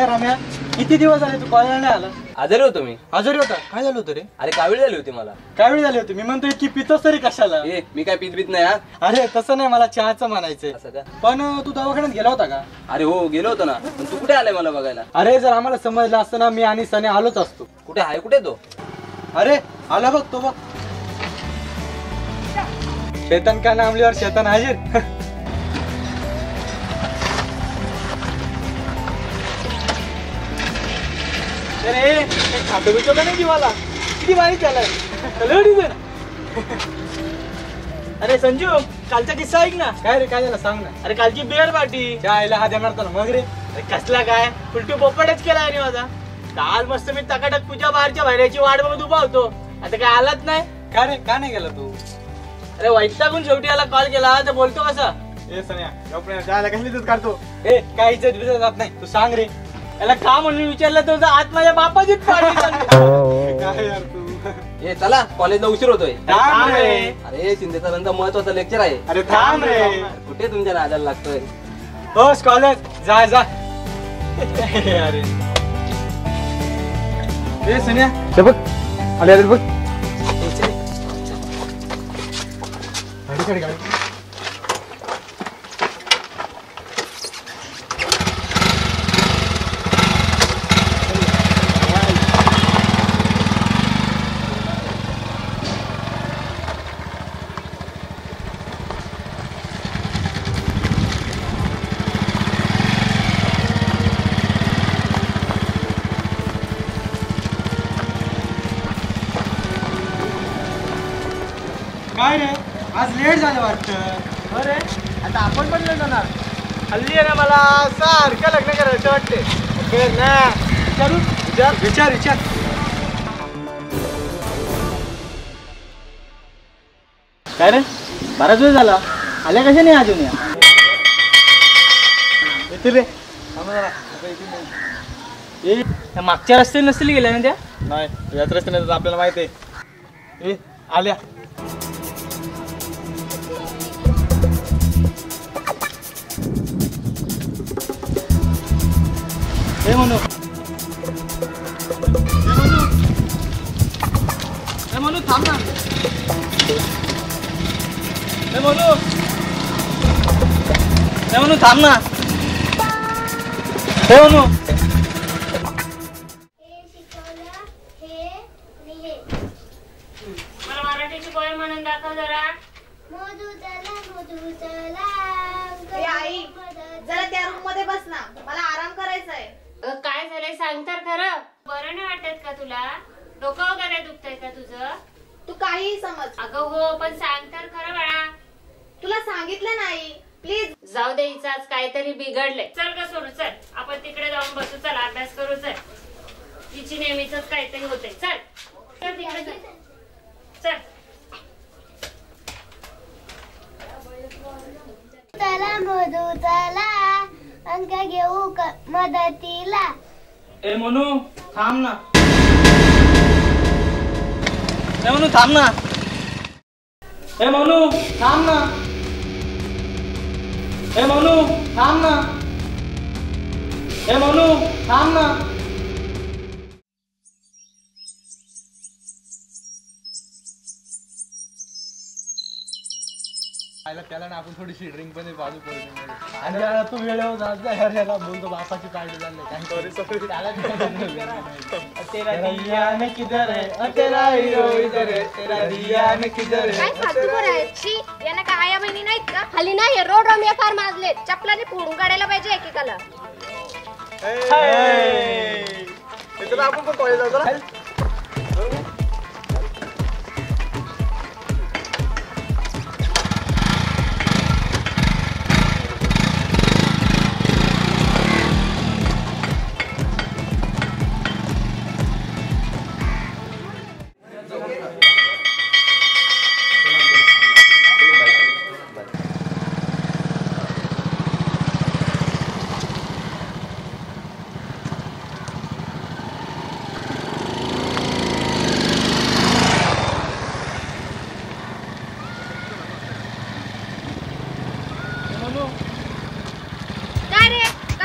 रम्या किती दिवस झाले तू कॉलेजला नाही आला? आजारी होतो मी. आजारी होता? काय झालं होतं रे? अरे कावीळ झाली होती मला. कावीळ झाली होती? मी म्हणतोय की पितोस तरी कशाला? मी काय पित नाही. अरे तसं नाही, मला चहाचं म्हणायचंय. पण तू दवाखान्यात गेला होता का? अरे हो गेलो होतो ना. पण तू कुठे आलाय मला बघायला? अरे जर आम्हाला समजलं असतं ना, मी आणि सने आलोच असतो. कुठे आहे? कुठे तो? अरे आला बघ तो बघ. शैतान का नाम लियावर शैतान हाजीर. अरे खातो बिचो का नाही जीवाला? किती भारी चालय. अरे संजू, कालचा किस्सा ऐक ना. काय रे, काय झालं सांग ना. अरे कालची बिअर पार्टी आईला हा देणार तर मग रे. कसला काय उलटी पोपटच केला आणि माझा. काल मस्त मी टकाटक तुझ्या बाहेरच्या बाहेरची वाट बघत उभा होतो. आता काय आलाच नाही. का रे, का नाही गेला तू? अरे वैतागून शेवटी याला कॉल केला तर बोलतो कसा. ए सन्या, कसली दूध काढतो? ए काय इज्जत बिजत जात नाही, तू सांग रे. याला का म्हणून विचारलं तर आत माझ्या बापाचीच पार्टी चालली. काय यार तू. ए चला, कॉलेजला उशीर होतोय. थांब रे. अरे शिंदे सरांचा महत्वाचा लेक्चर आहे. अरे थांब रे. कुठे तुमच्या नादाला लागतोय? हो कॉलेज जा जा. अरे ए सन्या ते बघ आले आले बघ. गाडी गाडी. काय रे, आज लेट झालं वाटतं. अरे आता आपण पण नाही जाणार. हल्ली आहे ना मला सारखं लग्न करायचं वाटते. विचारू विचार विचार विचार. काय रे, बराच वेळ झाला. आल्या कशा नाही अजून? या येतील रे. त्या मागच्या रस्त्याने नसतील गेल्या ना त्या? नाही, याच रस्त्याने आपल्याला माहिती आहे. ए आल्या. हे म्हणू थांब ना. हे म्हणू थांब ना. हे म्हणू मला मराठीची पोएम म्हणून दाखव जरा. आई जरा त्या रूम मध्ये बस ना, मला आराम करायचा आहे. काय झालंय सांग तर खरं. बरं नाही वाटत का तुला? डोकं वगैरे दुखतंय का तुझं? तू काहीही समज. अगं हो, पण सांग तर खरं बाळा. तुला सांगितलं नाही, प्लीज. जाऊ दे, हिचाच काहीतरी बिघडलंय. चल का सोडू, चल आपण तिकडे जाऊन बसू. चल अभ्यास करू. चल, तिची नेहमीच काहीतरी होतंय. चल चल तिकडे चल. चल चला मधू चला, अंक घेऊ मदतीला. ए म्हणू थांब ना. हे म्हणू थांब ना. हे म्हणू थांब ना. हे म्हणू थांब ना. हे म्हणू थांब ना. त्याला ना आपण थोडीशी ड्रिंक पण बाजू पडतो. आणि यार तू वेळेवर जात जा. यार याला बोलतो बापाची पार्टी झाली. काय सॉरी सॉरी. तेरा दियान किधर है, तेरा हीरो इधर है, तेरा दियान किधर है. काय फालतू करायची? यांना काय आया बहिणी नाहीत का? खाली नाही रोड रम्या फार माजलेत. चपलाने फोडून काढायला पाहिजे एकेकाला. आपण पण कॉलेज जातो ना.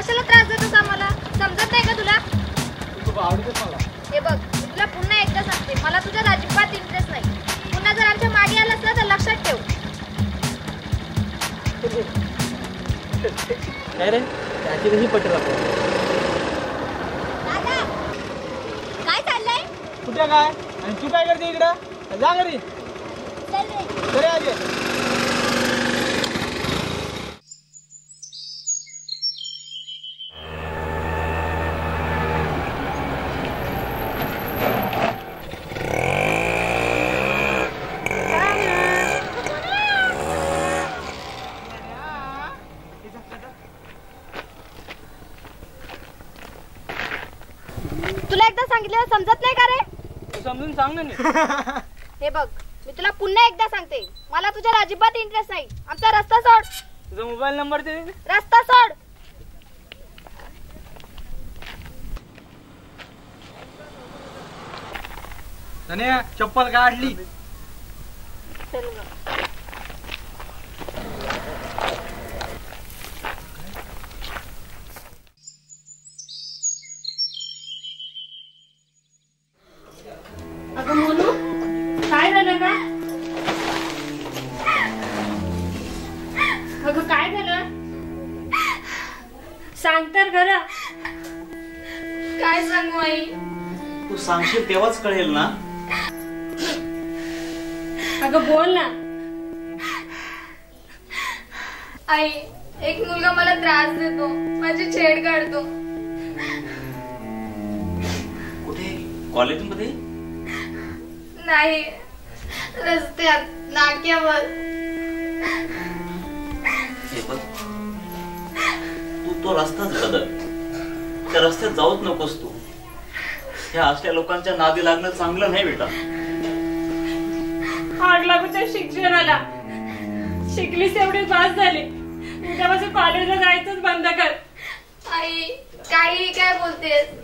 कशाला त्रास देतोस आम्हाला? समजत नाही का तुला? खूप आवडतेच मला. हे बघ, मी तुला पुन्हा एकदा सांगते, मला तुझ्यात अजिबात इंटरेस्ट नाही. पुन्हा जर आमच्या मागे आलास ना तर लक्षात ठेव. काय रे त्याची कशी पटेल आपण? दादा, काय चाललंय? कुठे काय आणि तू काय करते इकडं? जा घरी. चल रे. घरी आजे. तुला एकदा सांगितलं समजत नाही का रे? तू समजून सांग ना नीट. हे बघ, मी तुला पुन्हा एकदा सांगते, मला तुझ्यात अजिबात इंटरेस्ट नाही. आमचा रस्ता सोड. तुझा मोबाईल नंबर दे. रस्ता सोड. तन्या चप्पल काढली. चल मग. अगं मोनू, काय झालं का? अगं काय झालं? सांग तर खरं. काय सांगू आई? तू सांगशील तेव्हाच कळेल ना. अगं बोल ना. आई, एक मुलगा मला त्रास देतो, माझी छेड काढतो. कुठे? कॉलेजमध्ये? नाही, रस्त्यात, नाक्यावर. हे बघ, तू तो रस्ताच बदल. त्या रस्त्यात जाऊच नकोस तू. ह्या असल्या लोकांच्या नादी लागणं चांगलं नाही बेटा. आग लागूच्या शिक्षणाला. शिकलीस एवढी पास झाली, उद्यापासून कॉलेजला जायचंच बंद कर. आई, काही काय बोलतेस?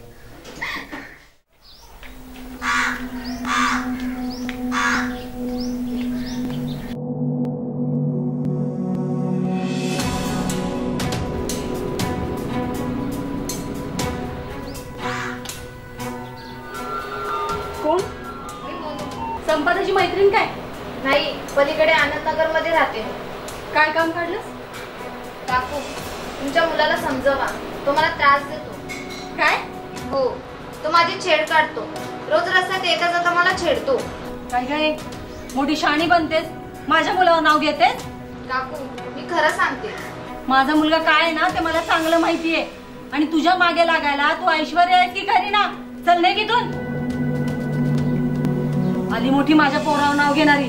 कोण? संपदाची मैत्रीण काय? नाही, पलीकडे आनंदनगर मध्ये राहते. काय काम काढलंस? काकू, तुमच्या मुलाला समजवा, तो मला त्रास देतो. काय? हो, तो माझी छेड काढतो. रोज रस्त्यात येता जाता मला छेडतो. काय काय मोठी शाणी बनतेस, माझ्या मुलावर नाव घेतेस? काकू, मी खरं सांगते. माझा मुलगा काय आहे ना ते मला चांगलं माहितीये. आणि तुझ्या मागे लागायला तू ऐश्वर्या आहे की करीना? चल नाही घेतून. आली मोठी माझ्या पोरावर नाव घेणारी.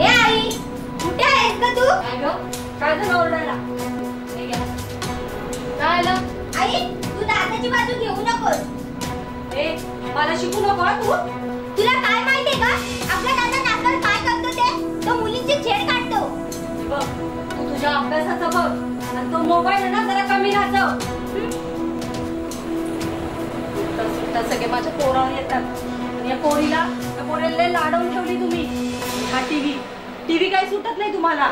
ए आई, कुठे आहेस का तू? काय झालं ओरडायला? काय आलं? आई, तू दादाची बाजू घेऊ नकोस. ए, मला शिकू नको हा तू. तुला काय माहितीये का? आपला दादा नाकावर काय करतो ते? तो मुलींची छेड काढतो. बघ, तू तुझ्या अभ्यासाचं बघ आणि तो मोबाईल आहे ना जरा कमी नाचव. सुट्टा सगळे माझ्या पोरावर येतात. आणि या पोरीला त्या पोरीला लाडवून ठेवली तुम्ही. हा टीव्ही काही सुटत नाही तुम्हाला.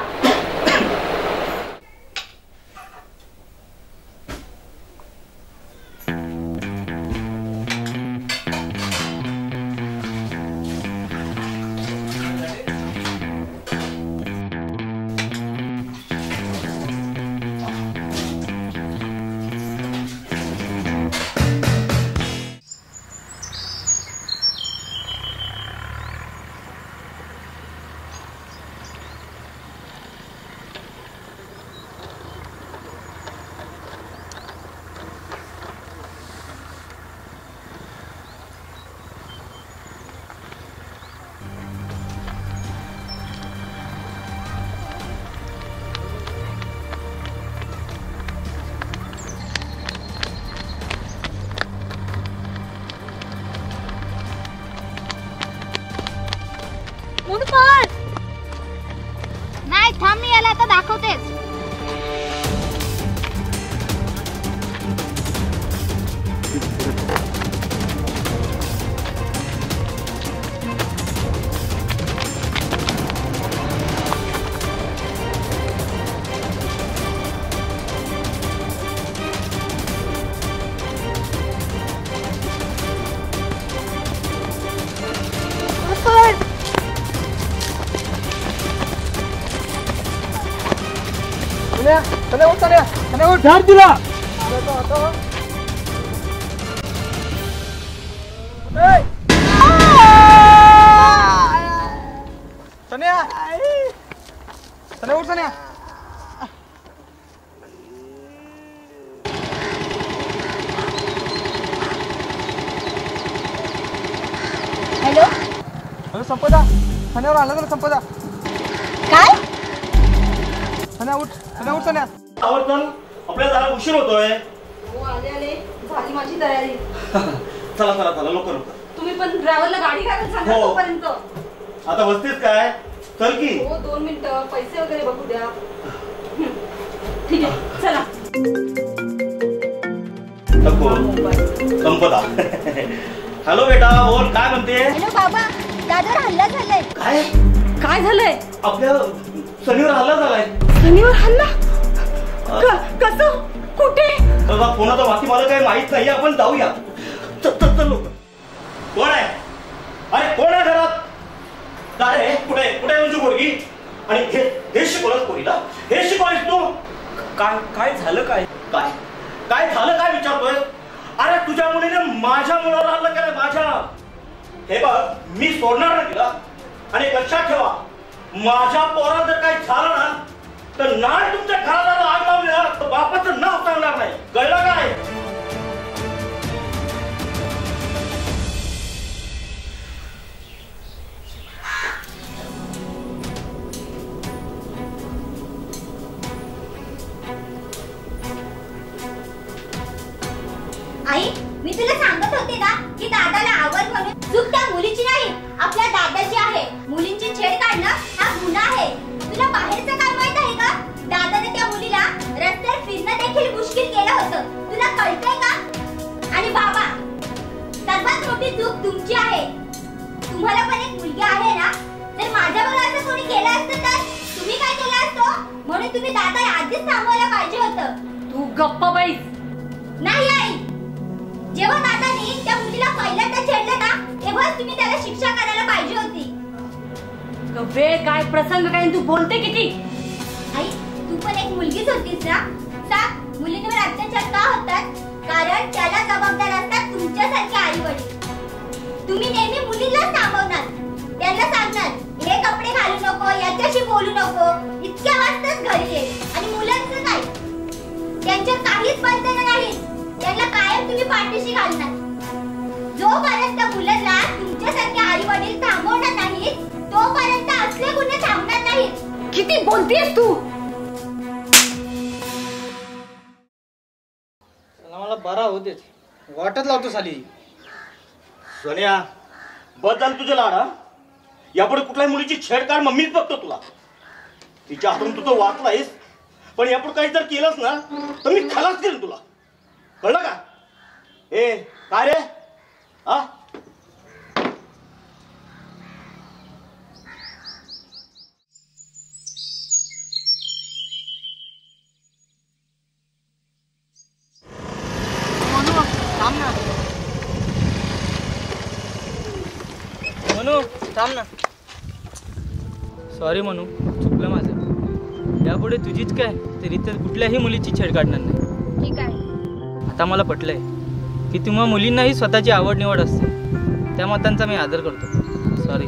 नाही, थांब, मी याला आता दाखवतेच. सन्या उठ सन्या सन्या उठ झाड दिला सन्या सन्या उठ सन्या हॅलो अरे संपदा सन्यावर आला तर संपदा काय सन्या उठ सन्या आवर चल आपल्याला जरा उशीर होतोय. हो आले आले झाली माझी तयारी. चला चला चला लवकर लवकर. तुम्ही पण ड्रायव्हरला गाडी घालून सांगा हो. तोपर्यंत. आता बसतेस काय चल की. हो 2 मिनिटं पैसे वगैरे बघू द्या. ठीक आहे चला. नको संपदा. हॅलो बेटा बोल काय म्हणते. हॅलो बाबा दादावर हल्ला झालाय. काय काय झालंय. आपल्या सनीवर हल्ला झालाय. सनीवर हल्ला. कसं कुठे. बाबा कोणाचा बाकी मला काही माहित नाही आपण जाऊया. चल लोक. कोण आहे अरे कोण आहे घरात. काय रे कुठे कुठे तुझी पोरगी आणि हे शिकवलंस पोरीला. हे शिकवलीस तू. काय झालं काय काय काय झालं काय विचारतोय. अरे तुझ्या मुलीने माझ्या मुलावर हल्ला केलाय माझ्या. हे बघ मी सोडणार ना तिला. आणि लक्षात ठेवा माझ्या पोराला जर काही झालं ना तर नाही तुमच्या घराला आग लावली ना तर बापाचं नाव सांगणार नाही. कळलं काय. आई मी तुला सांगत होते ना की दादाला आवड म्हणून चूक त्या मुलीची नाही आपल्या दादाची आहे. मुलींची छेड काढणं हा गुन्हा आहे. तुला बाहेरचं काय माहित आहे का. दादाने त्या मुलीला रस्त्यावर फिरणं देखील मुश्किल केलं होतं. तुला कळतंय का. आणि बाबा सर्वात मोठी चूक तुमची आहे. तुम्हाला पण एक मुलगी आहे ना तर माझ्या बरोबर असं कोणी केलं असतं तर तुम्ही काय केलं असतं. म्हणून तुम्ही दादाला आधीच थांबवायला पाहिजे होतं. तू गप्प बैस. नाही आई जेव्हा दादाने त्या मुलीला पहिल्यांदा छेडलं ना तेव्हाच तुम्ही त्याला शिक्षा करायला पाहिजे होती. वेळ काय प्रसंग काय तू बोलते किती. आई तू पण एक मुलगीच होतीस ना. सांग मुलींवर अत्याचार का होतात. कारण त्याला जबाबदार असतात तुमच्यासारखे आई वडील. तुम्ही नेहमी मुलींना थांबवणार त्यांना सांगणार हे कपडे घालू नको याच्याशी बोलू नको इतक्या वाजताच घरी ये. आणि मुलांचं काय त्यांच्या काहीच बंधन नाही. त्यांना कायम तुम्ही पाठीशी घालणार. जोपर्यंत मुलांना तुमच्यासारखे आई वडील थांबवणार नाहीत तोपर्यंत असले गुन्हे थांबणार नाहीत. किती बोलतेस तू. मला बरा होतेच वाटत लावतो साली. सोनिया बदल तुझे लाड. यापुढे कुठल्याही मुलीची छेड काढ मम्मीच बघतो तुला. तिच्या हातून तू तो वाचलायस पण यापुढे काही जर केलंस ना तर मी खलास केलं तुला. कळलं का. ए काय रे हा. मनू थांब ना. सॉरी मनू चुकलं माझं. यापुढे तुझीच काय तरी तर कुठल्याही मुलीची छेड काढणार नाही. ठीक आहे. आता मला पटलंय की तुम्हा मुलींनाही स्वतःची आवड निवड असते. त्या मतांचा मी आदर करतो. सॉरी.